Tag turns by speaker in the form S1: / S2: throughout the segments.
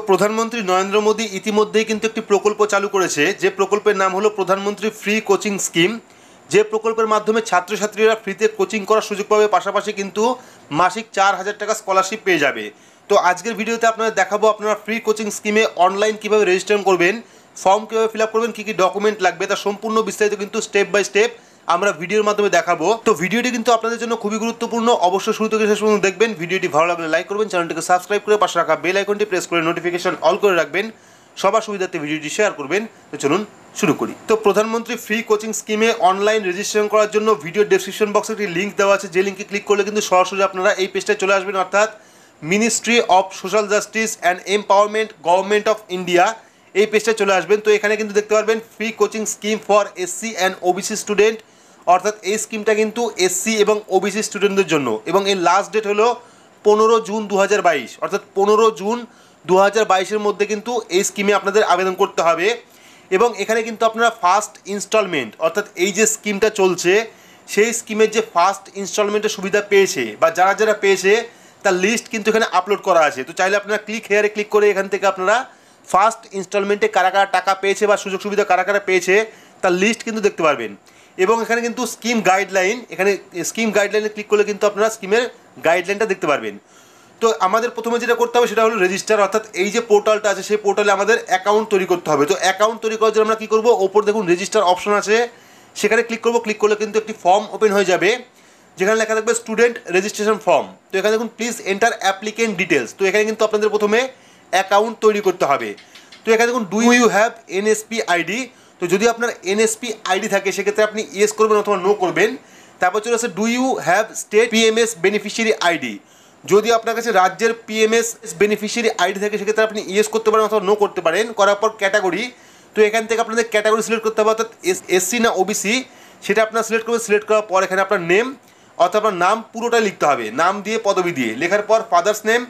S1: প্রধানমন্ত্রী নরেন্দ্র মোদী ইতিমধ্যেই কিন্তু একটি প্রকল্প চালু করেছে, যে প্রকল্পের নাম হলো প্রধানমন্ত্রী ফ্রি কোচিং স্কিম। যে প্রকল্পের মাধ্যমে ছাত্রছাত্রীরা ফ্রিতে কোচিং করার সুযোগ পাবে, পাশাপাশি কিন্তু মাসিক 4,000 টাকা স্কলারশিপ পেয়ে যাবে। তো আজকের ভিডিওতে আপনাদের দেখাবো আপনারা ফ্রি কোচিং স্কিমে অনলাইন কীভাবে রেজিস্ট্রেশন করবেন, ফর্ম কীভাবে ফিল আপ করবেন, কী কী ডকুমেন্ট লাগবে, তার সম্পূর্ণ বিস্তারিত কিন্তু স্টেপ বাই স্টেপ আমরা ভিডিওর মাধ্যমে দেখাবো। তো ভিডিওটি কিন্তু আপনাদের জন্য খুবই গুরুত্বপূর্ণ, অবশ্যই শুরু থেকে শেষ পর্যন্ত দেখবেন। ভিডিওটি ভালো লাগলে লাইক করবেন, চ্যানেলটিকে সাবস্ক্রাইব করে পাশে রাখা বেল আইকনটি প্রেস করে নোটিফিকেশন অল করে রাখবেন, সবার সুবিধার্থে ভিডিওটি শেয়ার করবেন। তো চলুন শুরু করি। তো প্রধানমন্ত্রী ফ্রি কোচিং স্কিমে অনলাইন রেজিস্ট্রেশন করার জন্য ভিডিও ডেসক্রিপশন বক্সে একটি লিঙ্ক দেওয়া আছে, যে লিঙ্কে ক্লিক করলে কিন্তু সরাসরি আপনারা এই পেজটায় চলে আসবেন, অর্থাৎ ministry of social justice and empowerment government of India, এই পেজটায় চলে আসবেন। তো এখানে কিন্তু দেখতে পারবেন free coaching scheme for SC and OBC student, অর্থাৎ এই স্কিমটা কিন্তু এসসি এবং ওবিসি স্টুডেন্টদের জন্য, এবং এর লাস্ট ডেট হলো 15 জুন 2022, অর্থাৎ 15 জুন 2022-এর মধ্যে কিন্তু এই স্কিমে আপনাদের আবেদন করতে হবে। এবং এখানে কিন্তু আপনারা ফার্স্ট ইনস্টলমেন্ট, অর্থাৎ এই যে স্কিমটা চলছে সেই স্কিমের যে ফার্স্ট ইনস্টলমেন্টের সুবিধা পেয়েছে বা যারা যারা পেয়েছে তার লিস্ট কিন্তু এখানে আপলোড করা আছে। তো চাইলে আপনারা ক্লিক হেয়ারে ক্লিক করে এখান থেকে আপনারা ফার্স্ট ইনস্টলমেন্টে কারা কারা টাকা পেয়েছে বা সুযোগ সুবিধা কারা কারা পেয়েছে তার লিস্ট কিন্তু দেখতে পারবেন। এবং এখানে কিন্তু স্কিম গাইডলাইন, এখানে স্কিম গাইডলাইনে ক্লিক করলে কিন্তু আপনারা স্কিমের গাইডলাইনটা দেখতে পারবেন। তো আমাদের প্রথমে যেটা করতে হবে সেটা হলো রেজিস্টার, অর্থাৎ এই যে পোর্টালটা আছে সেই পোর্টালে আমাদের অ্যাকাউন্ট তৈরি করতে হবে। তো অ্যাকাউন্ট তৈরি করার জন্য আমরা কী করবো, ওপর দেখুন রেজিস্টার অপশন আছে, সেখানে ক্লিক করবো। ক্লিক করলে কিন্তু একটি ফর্ম ওপেন হয়ে যাবে, যেখানে লেখা থাকবে স্টুডেন্ট রেজিস্ট্রেশন ফর্ম। তো এখানে দেখুন প্লিজ এন্টার অ্যাপ্লিকেন্ট ডিটেলস। তো এখানে কিন্তু আপনাদের প্রথমে অ্যাকাউন্ট তৈরি করতে হবে। তো এখানে দেখুন do you have NSP ID. তো যদি আপনার এনএসপি আইডি থাকে সেক্ষেত্রে আপনি ইয়েস করবেন অথবা নো করবেন। তারপর চলে আসে do you have state PMS beneficiary ID. যদি আপনার কাছে রাজ্যের পিএমএস বেনিফিশিয়ারি আইডি থাকে সেক্ষেত্রে আপনি ইয়েস করতে পারেন অথবা নো করতে পারেন। করার পর ক্যাটাগরি, তো এখান থেকে আপনাদের ক্যাটাগরি সিলেক্ট করতে হবে, অর্থাৎ এসসি না ওবিসি সেটা আপনার সিলেক্ট করবেন। সিলেক্ট করার পর এখানে আপনার নেম, অর্থাৎ আপনার নাম পুরোটাই লিখতে হবে, নাম দিয়ে পদবি দিয়ে লেখার পর ফাদার্স নেম,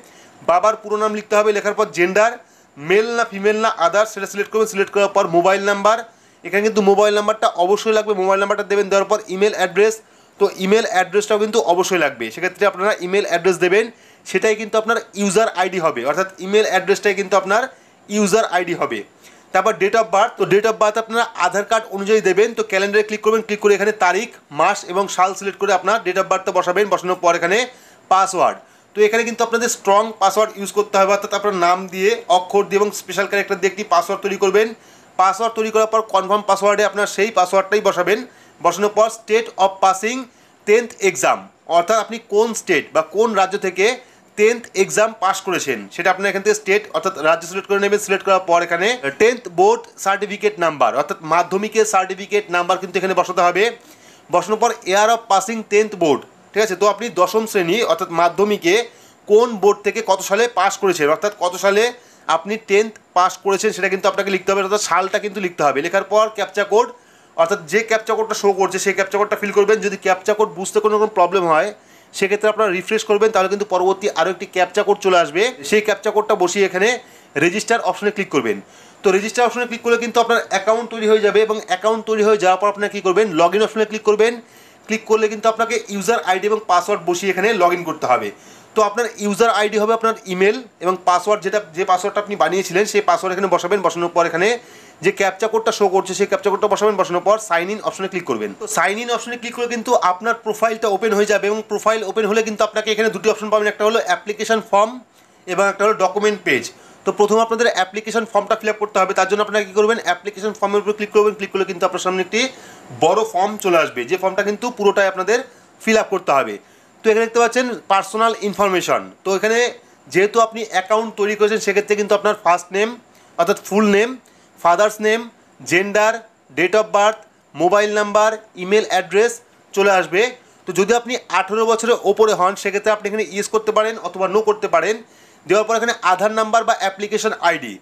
S1: বাবার পুরো নাম লিখতে হবে, লেখার পর জেন্ডার মেল না ফিমেল না আদার্স সেটা সিলেক্ট করবেন। সিলেক্ট করার পর মোবাইল নাম্বার, এখানে কিন্তু মোবাইল নাম্বারটা অবশ্যই লাগবে, মোবাইল নাম্বারটা দেবেন। দেওয়ার পর ইমেল অ্যাড্রেস, তো ইমেল অ্যাড্রেসটাও কিন্তু অবশ্যই লাগবে, সেক্ষেত্রে আপনারা ইমেল অ্যাড্রেস দেবেন, সেটাই কিন্তু আপনার ইউজার আইডি হবে, অর্থাৎ ইমেল অ্যাড্রেসটাই কিন্তু আপনার ইউজার আইডি হবে। তারপর ডেট অফ বার্থ, তো ডেট অফ বার্থ আপনারা আধার কার্ড অনুযায়ী দেবেন। তো ক্যালেন্ডারে ক্লিক করবেন, ক্লিক করে এখানে তারিখ, মাস এবং সাল সিলেক্ট করে আপনার ডেট অফ বার্থটা বসাবেন। বসানোর পর এখানে পাসওয়ার্ড, তো এখানে কিন্তু আপনাদের স্ট্রং পাসওয়ার্ড ইউজ করতে হবে, অর্থাৎ আপনার নাম দিয়ে অক্ষর দিয়ে এবং স্পেশাল ক্যারেক্টার দিয়ে একটি পাসওয়ার্ড তৈরি করবেন। পাসওয়ার্ড তৈরি করার পর কনফার্ম পাসওয়ার্ডে আপনার সেই পাসওয়ার্ডটাই বসাবেন। বসানোর পর state of passing 10th exam, অর্থাৎ আপনি কোন স্টেট বা কোন রাজ্য থেকে 10th এক্সাম পাস করেছেন সেটা আপনার এখান থেকে স্টেট অর্থাৎ রাজ্য সিলেক্ট করে নেবেন। সিলেক্ট করার পর এখানে 10th বোর্ড সার্টিফিকেট নাম্বার, অর্থাৎ মাধ্যমিকের সার্টিফিকেট নাম্বার কিন্তু এখানে বসাতে হবে। বসানোর পর year of passing 10th board, ঠিক আছে। তো আপনি দশম শ্রেণী অর্থাৎ মাধ্যমিকে কোন বোর্ড থেকে কত সালে পাস করেছেন, অর্থাৎ কত সালে আপনি 10th পাস করেছেন সেটা কিন্তু আপনাকে লিখতে হবে, অর্থাৎ সালটা কিন্তু লিখতে হবে। লেখার পর ক্যাপচা কোড, অর্থাৎ যে ক্যাপচা কোডটা শো করছে সেই ক্যাপচা কোডটা ফিল করবেন। যদি ক্যাপচা কোড বুঝতে কোনো রকম প্রবলেম হয় সেক্ষেত্রে আপনারা রিফ্রেশ করবেন, তাহলে কিন্তু পরবর্তী আরও একটি ক্যাপচা কোড চলে আসবে। সেই ক্যাপচা কোডটা বসিয়ে এখানে রেজিস্টার অপশনে ক্লিক করবেন। তো রেজিস্টার অপশনে ক্লিক করলে কিন্তু আপনার অ্যাকাউন্ট তৈরি হয়ে যাবে, এবং অ্যাকাউন্ট তৈরি হয়ে যাওয়ার পর আপনারা কী করবেন, লগ ইন অপশনে ক্লিক করবেন। ক্লিক করলে কিন্তু আপনাকে ইউজার আইডি এবং পাসওয়ার্ড বসিয়ে এখানে লগ ইন করতে হবে। তো আপনার ইউজার আইডি হবে আপনার ইমেল, এবং পাসওয়ার্ড যে পাসওয়ার্ডটা আপনি বানিয়েছিলেন সেই পাসওয়ার্ড এখানে বসাবেন। বসানোর পর এখানে যে ক্যাপচা কোডটা শো করছে সেই ক্যাপচা কোডটা বসাবেন। বসানোর পর সাইন ইন অপশনে ক্লিক করবেন। তো সাইন ইন অপশনে ক্লিক করে কিন্তু আপনার প্রোফাইলটা ওপেন হয়ে যাবে, এবং প্রোফাইল ওপেন হলে কিন্তু আপনাকে এখানে দুটি অপশন পাবেন, একটা হলো অ্যাপ্লিকেশন ফর্ম এবং একটা হলো ডকুমেন্ট পেজ। তো প্রথমে আপনাদের অ্যাপ্লিকেশন ফর্মটা ফিল আপ করতে হবে, তার জন্য আপনারা কী করবেন, অ্যাপ্লিকেশন ফর্মের উপর ক্লিক করবেন। ক্লিক করলে কিন্তু আপনার সামনে একটি বড় ফর্ম চলে আসবে, যে ফর্মটা কিন্তু পুরোটাই আপনাদের ফিল আপ করতে হবে। তো এখানে দেখতে পাচ্ছেন পার্সোনাল ইনফরমেশন। তো এখানে যেহেতু আপনি অ্যাকাউন্ট তৈরি করেছেন সেক্ষেত্রে কিন্তু আপনার ফার্স্ট নেম অর্থাৎ full name, father's name, gender, date of birth, mobile number, email address চলে আসবে। তো যদি আপনি 18 বছরের ওপরে হন সেক্ষেত্রে আপনি এখানে ইয়েস করতে পারেন অথবা নো করতে পারেন। দেওয়ার পর এখানে আধার নাম্বার বা অ্যাপ্লিকেশন আইডি,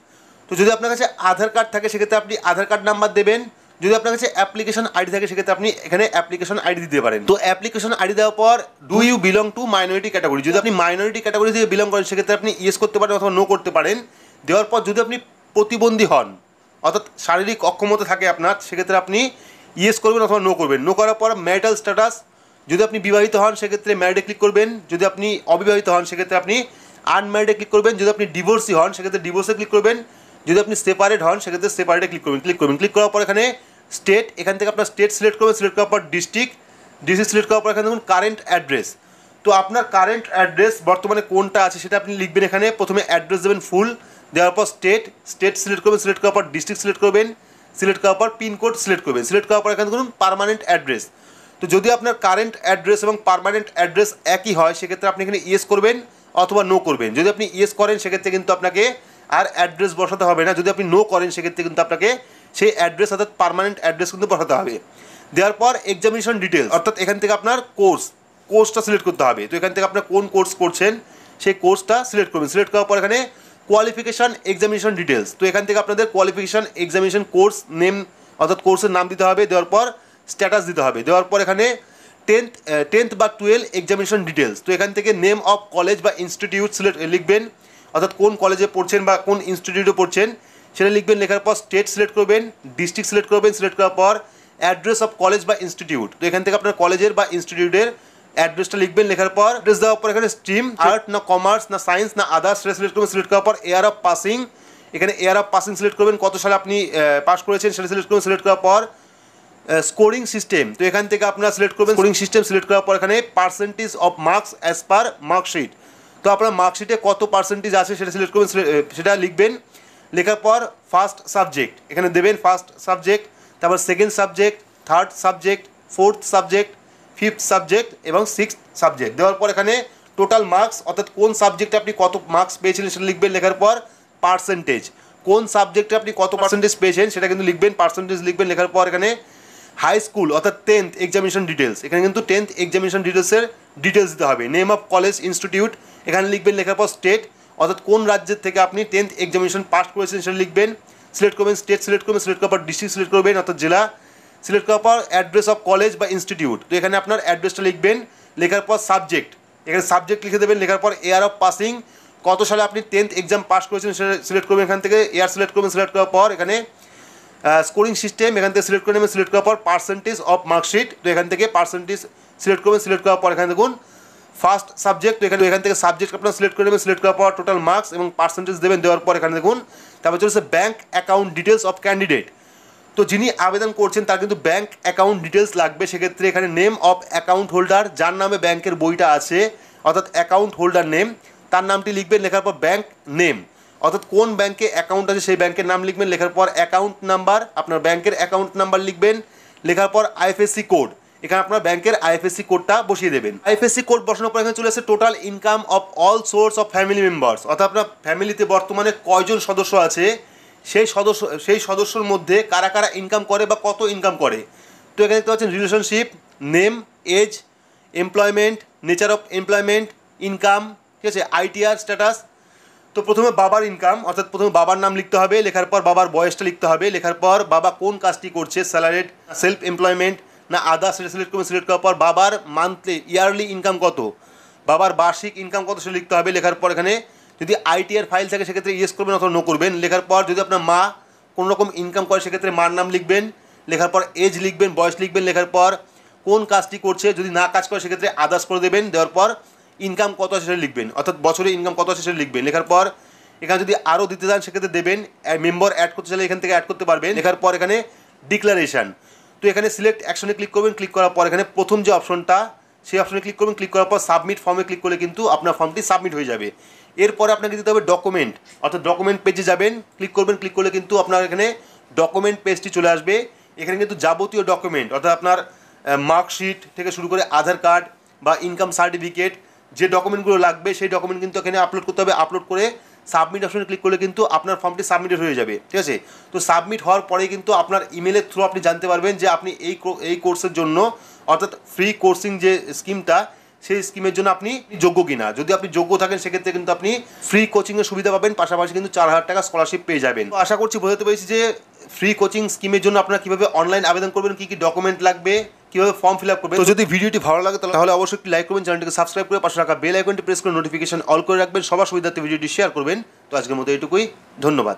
S1: তো যদি আপনার কাছে আধার কার্ড থাকে সেক্ষেত্রে আপনি আধার কার্ড নাম্বার দেবেন। যদি আপনার কাছে অ্যাপ্লিকেশন আইডি থাকে সেক্ষেত্রে আপনি এখানে অ্যাপ্লিকেশন আইডি দিতে পারেন। তো অ্যাপ্লিকেশন আইডি দেওয়ার পর do you belong to minority category, যদি আপনি মাইনরিটি ক্যাটাগরি থেকে বিলং করেন সেক্ষেত্রে আপনি ইয়েস করতে পারেন অথবা নো করতে পারেন। দেওয়ার পর যদি আপনি প্রতিবন্ধী হন অর্থাৎ শারীরিক অক্ষমতা থাকে আপনার সেক্ষেত্রে আপনি ইয়েস করবেন অথবা নো করবেন। নো করার পর ম্যারিটাল স্ট্যাটাস, যদি আপনি বিবাহিত হন সেক্ষেত্রে ম্যারিডে ক্লিক করবেন। যদি আপনি অবিবাহিত হন সেক্ষেত্রে আপনি আনম্যারিডে ক্লিক করবেন। যদি আপনি ডিভোর্সি হন সেক্ষেত্রে ডিভোর্সে ক্লিক করবেন। যদি আপনি সেপারেট হন সেক্ষেত্রে সেপারেটে ক্লিক করবেন। ক্লিক করার পর এখানে স্টেট, এখান থেকে আপনার স্টেট সিলেক্ট করবেন। সিলেক্ট করার পর ডিস্ট্রিক্ট সিলেক্ট করার পর এখানে দেখুন কারেন্ট অ্যাড্রেস। তো আপনার কারেন্ট অ্যাড্রেস বর্তমানে কোনটা আছে সেটা আপনি লিখবেন এখানে। প্রথমে অ্যাড্রেস দেবেন ফুল, দেওয়ার পর স্টেট সিলেক্ট করবেন। সিলেক্ট করার পর ডিস্ট্রিক্ট সিলেক্ট করবেন। সিলেক্ট করার পর পিনকোড সিলেক্ট করবেন। সিলেক্ট করার পর এখানে ধরুন পার্মানেন্ট অ্যাড্রেস। তো যদি আপনার কারেন্ট অ্যাড্রেস এবং পার্মানেন্ট অ্যাড্রেস একই হয় সেক্ষেত্রে আপনি এখানে ইয়েস করবেন অথবা নো করবেন। যদি আপনি ইয়েস করেন সেক্ষেত্রে কিন্তু আপনাকে আর অ্যাড্রেস বসাতে হবে না। যদি আপনি নো করেন সেক্ষেত্রে কিন্তু আপনাকে সেই অ্যাড্রেস অর্থাৎ পার্মানেন্ট অ্যাড্রেস কিন্তু বসাতে হবে। দেওয়ার পর এক্সামিনেশন ডিটেলস, অর্থাৎ এখান থেকে আপনার কোর্সটা সিলেক্ট করতে হবে। তো এখান থেকে আপনার কোন কোর্স করছেন সেই কোর্সটা সিলেক্ট করবেন। সিলেক্ট করার পর এখানে কোয়ালিফিকেশান এক্সামিনেশন ডিটেলস। তো এখান থেকে আপনাদের কোয়ালিফিকেশান এক্সামিনেশন কোর্স নেম অর্থাৎ কোর্সের নাম দিতে হবে। দেওয়ার পর স্ট্যাটাস দিতে হবে। দেওয়ার পর এখানে 10th বা 12 এক্সামিনেশন ডিটেলস। তো এখান থেকে নেম অফ কলেজ বা ইনস্টিটিউট লিখবেন, অর্থাৎ কোন কলেজে পড়ছেন বা কোন ইনস্টিটিউটে পড়ছেন সেটা লিখবেন। লেখার পর স্টেট সিলেক্ট করবেন, ডিস্ট্রিক্ট সিলেক্ট করবেন। সিলেক্ট করার পর অ্যাড্রেস অফ কলেজ বা ইনস্টিটিউট। তো এখান থেকে আপনার কলেজের বা ইনস্টিটিউটের অ্যাড্রেসটা লিখবেন। লেখার পর অ্যাড্রেস দেওয়ার পর এখানে স্ট্রিম, আর্ট না কমার্স না সায়েন্স না আদার্স সেটা সিলেক্ট করবেন। সিলেক্ট করার পর ইয়ার অফ পাসিং, এখানে ইয়ার অফ পাসিং সিলেক্ট করবেন, কত সালে আপনি পাস করেছেন সেটা সিলেক্ট করবেন। সিলেক্ট করার পর স্কোরিং সিস্টেম, তো এখান থেকে আপনারা সিলেক্ট করবেন স্কোরিং সিস্টেম। সিলেক্ট করার পর এখানে percentage of marks as per marksheet. তো আপনার মার্কশিটে কত পার্সেন্টেজ আছে সেটা সিলেক্ট করবেন, সেটা লিখবেন। লেখার পর ফার্স্ট সাবজেক্ট এখানে দেবেন, ফার্স্ট সাবজেক্ট, তারপর second subject, third subject, fourth subject, fifth subject এবং সিক্সথ সাবজেক্ট। দেওয়ার পর এখানে টোটাল মার্কস অর্থাৎ কোন সাবজেক্টে আপনি কত মার্কস পেয়েছিলেন সেটা লিখবেন। লেখার পর পার্সেন্টেজ, কোন সাবজেক্টে আপনি কত পার্সেন্টেজ পেয়েছেন সেটা কিন্তু লিখবেন, পার্সেন্টেজ লিখবেন। লেখার পর এখানে হাই স্কুল অর্থাৎ 10th এক্সামিনেশন ডিটেলস, এখানে কিন্তু 10th এক্সামিনেশন ডিটেলসের ডিটেলস দিতে হবে। নেম অফ কলেজ ইনস্টিটিউট এখানে লিখবেন। লেখার পর স্টেট অর্থাৎ কোন রাজ্যের থেকে আপনি 10th এক্সামিনেশন পাস করেছেন সেটা লিখবেন। সিলেক্ট করবেন, স্টেট সিলেক্ট করবেন। সিলেক্ট করার পর ডিস্ট্রিক্ট সিলেক্ট করবেন অর্থাৎ জেলা। সিলেক্ট করার পর অ্যাড্রেস অফ কলেজ বা ইনস্টিটিউট, তো এখানে আপনার অ্যাড্রেসটা লিখবেন। লেখার পর সাবজেক্ট, এখানে সাবজেক্ট লিখে দেবেন। লেখার পর ইয়ার অফ পাসিং, কত সালে আপনি 10th এক্সাম পাস করেছেন সেটা সিলেক্ট করবেন। এখান থেকে ইয়ার সিলেক্ট করবেন। সিলেক্ট করার পর এখানে স্কোরিং সিস্টেম এখান থেকে সিলেক্ট করে নেবেন। সিলেক্ট করার পর পার্সেন্টেজ অফ মার্কশিট, তো এখান থেকে পার্সেন্টেজ সিলেক্ট করবেন। সিলেক্ট করার পর এখানে দেখুন ফার্স্ট সাবজেক্ট, তো এখান থেকে সাবজেক্ট আপনারা সিলেক্ট করে নেবেন। সিলেক্ট করার পর টোটাল মার্কস এবং পার্সেন্টেজ দেবেন। দেওয়ার পর এখানে দেখুন তারপর চলেছে bank account details of candidate. তো যিনি আবেদন করছেন তার কিন্তু ব্যাঙ্ক অ্যাকাউন্ট ডিটেলস লাগবে। সেক্ষেত্রে এখানে নেম অফ অ্যাকাউন্ট হোল্ডার, যার নামে ব্যাংকের বইটা আছে অর্থাৎ অ্যাকাউন্ট হোল্ডার নেম, তার নামটি লিখবেন। লেখার পর ব্যাঙ্ক নেম অর্থাৎ কোন ব্যাংকে অ্যাকাউন্ট আছে সেই ব্যাংকের নাম লিখবেন। লেখার পর অ্যাকাউন্ট নাম্বার, আপনার ব্যাংকের অ্যাকাউন্ট নাম্বার লিখবেন। লেখার পর আইএফএসসি কোড, এখানে আপনার ব্যাংকের আইএফএসসি কোডটা বসিয়ে দেবেন। আইএফএসসি কোড বসানোর পর এখানে চলে আসে total income of all source of family members, অর্থাৎ আপনার ফ্যামিলিতে বর্তমানে কয়জন সদস্য আছে সেই সদস্যর মধ্যে কারা কারা ইনকাম করে বা কত ইনকাম করে। তো এখানে দেখতে পাচ্ছেন relationship, name, age, employment, nature of employment, income, ঠিক আছে, আইটিআর স্ট্যাটাস। তো প্রথমে বাবার ইনকাম অর্থাৎ প্রথমে বাবার নাম লিখতে হবে। লেখার পর বাবার বয়সটা লিখতে হবে। লেখার পর বাবা কোন কাজটি করছে, স্যালারিড, সেলফ এমপ্লয়মেন্ট না আদার্স, সেটা সিলেক্ট করবেন। সিলেক্ট করার পর বাবার মান্থলি ইয়ারলি ইনকাম কত, বাবার বার্ষিক ইনকাম কত সেটা লিখতে হবে। লেখার পর এখানে যদি আইটিআর ফাইল থাকে সেক্ষেত্রে ইয়েস করবেন অথবা নো করবেন। লেখার পর যদি আপনার মা কোনো রকম ইনকাম করে সেক্ষেত্রে মার নাম লিখবেন। লেখার পর এজ লিখবেন, বয়স লিখবেন। লেখার পর কোন কাজটি করছে, যদি না কাজ করে সেক্ষেত্রে আদার্স করে দেবেন। দেওয়ার পর ইনকাম কত আছে সেটা লিখবেন, অর্থাৎ বছরে ইনকাম কত আছে সেটা লিখবেন। লেখার পর এখানে যদি আরও দিতে চান সেক্ষেত্রে দেবেন। মেম্বার অ্যাড করতে চাইলে এখান থেকে অ্যাড করতে পারবেন। লেখার পর এখানে ডিক্লারেশন, তো এখানে সিলেক্ট অ্যাকশনে ক্লিক করবেন। ক্লিক করার পর এখানে প্রথম যে অপশনটা সেই অপশনে ক্লিক করবেন। ক্লিক করার পর সাবমিট ফর্মে ক্লিক করলে কিন্তু আপনার ফর্মটি সাবমিট হয়ে যাবে। এরপরে আপনাকে দিতে হবে ডকুমেন্ট, অর্থাৎ ডকুমেন্ট পেজে যাবেন, ক্লিক করবেন। ক্লিক করলে কিন্তু আপনার এখানে ডকুমেন্ট পেজটি চলে আসবে। এখানে কিন্তু যাবতীয় ডকুমেন্ট অর্থাৎ আপনার মার্কশিট থেকে শুরু করে আধার কার্ড বা ইনকাম সার্টিফিকেট, যে ডকুমেন্টগুলো লাগবে সেই ডকুমেন্ট কিন্তু এখানে আপলোড করতে হবে। আপলোড করে সাবমিট অপশনে ক্লিক করলে কিন্তু আপনার ফর্মটি সাবমিটেড হয়ে যাবে, ঠিক আছে। তো সাবমিট হওয়ার পরেই কিন্তু আপনার ইমেলের থ্রু আপনি জানতে পারবেন যে আপনি এই কোর্সের জন্য অর্থাৎ ফ্রি কোর্সিং যে স্কিমটা সেই স্কিমের জন্য আপনি যোগ্য কিনা। যদি আপনি যোগ্য থাকেন সেক্ষেত্রে কিন্তু আপনি ফ্রি কোচিংয়ের সুবিধা পাবেন, পাশাপাশি কিন্তু 4000 টাকা স্কলারশিপ পেয়ে যাবেন। তো আশা করছি বোঝাতে পেরেছি যে ফ্রি কোচিং স্কিমের জন্য আপনারা কীভাবে অনলাইন আবেদন করবেন, কী কী ডকুমেন্ট লাগবে, কীভাবে ফর্ম ফিল আপ করবেন। তো যদি ভিডিওটি ভালো লাগে তাহলে অবশ্যই একটি লাইক করবেন, চ্যানেলটিকে সাবস্ক্রাইব করে পাশে রাখা বেল আইকনটি প্রেস করে নোটিফিকেশন অল করে রাখবেন, সবার সুবিধার্থে ভিডিওটি শেয়ার করবেন। তো আজকের মতো এইটুকুই, ধন্যবাদ।